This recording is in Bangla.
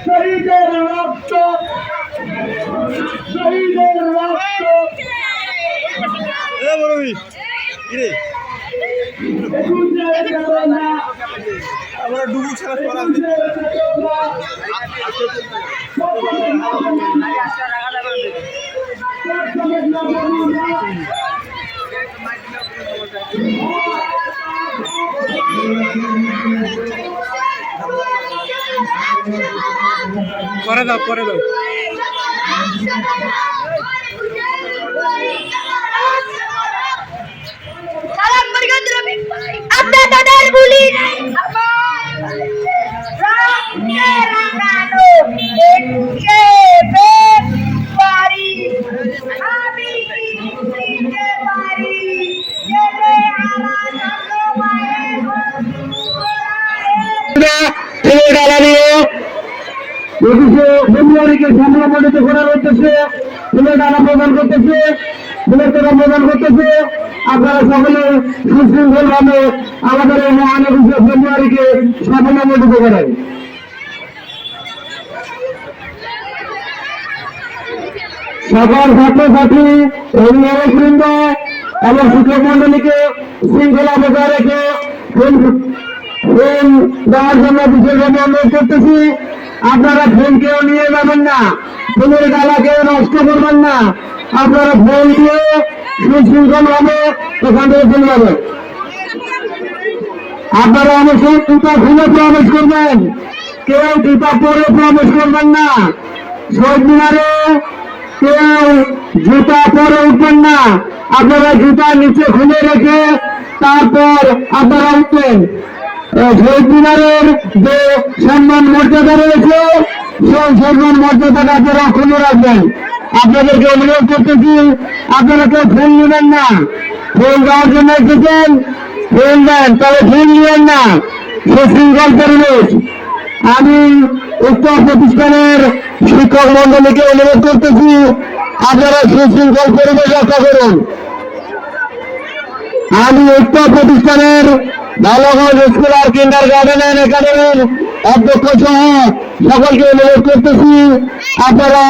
শহীদের রক্ত, শহীদের রক্ত আমরা ডুবু ছাড়া করা করে দাও করে দাও আপনাদের বলি ফেব্রুয়ারিকে সংগ্রামিত করার উদ্দেশ্যে ফুলের ডালা প্রদান করতেছে, ফুলের ডালা প্রদান করতেছে। আপনারা সকলে সুশৃঙ্খল ভাবে আমাদের এই মহান 21শে ফেব্রুয়ারিকে সাফল্যমণ্ডিত করেন। সকল ছাত্রছাত্রী অভিভাবকবৃন্দ এবং শিক্ষক মন্ডলীকে শৃঙ্খলা বজায় রেখে ফুল দেওয়ার জন্য বিশেষভাবে অনুরোধ করতেছি। আপনারা ফুল কেউ নিয়ে যাবেন না, ফুলের ডালা কেউ নষ্ট করবেন না। আপনারা ফুল দিয়ে সুশৃঙ্খল ভাবে ওখান থেকে চলে যাবেন। আপনারা অবশ্যই জুতা খুলে প্রবেশ করবেন, কেউ জুতা পরে প্রবেশ করবেন না। শহীদ মিনারে কেউ জুতা পরে উঠবেন না, আপনারা জুতা নিচে খুলে রেখে তারপর আপনারা উঠবেন। শহীদ মিনারের যে সম্মান মর্যাদা রয়েছে সেই সম্মান মর্যাদাটা আপনারা খুলে রাখবেন। আপনাদেরকে অনুরোধ করতেছি, আপনারা কেউ ফুল নেবেন না। ফুল দেওয়ার জন্য এসেছেন, ফুল দেন, তবে ফুল নেবেন না। সুশৃঙ্খল পরিবেশ। আমি উক্ত প্রতিষ্ঠানের শিক্ষক মন্ডলীকে অনুরোধ করতেছি, আপনারা সুশৃঙ্খল পরিবেশ রক্ষা করুন। আমি উক্ত প্রতিষ্ঠানের বালগঞ্জ স্কুল আর কিন্ডার গার্ডেন একাডেমির অধ্যক্ষ সহ সকলকে অনুরোধ করতেছি, আপনারা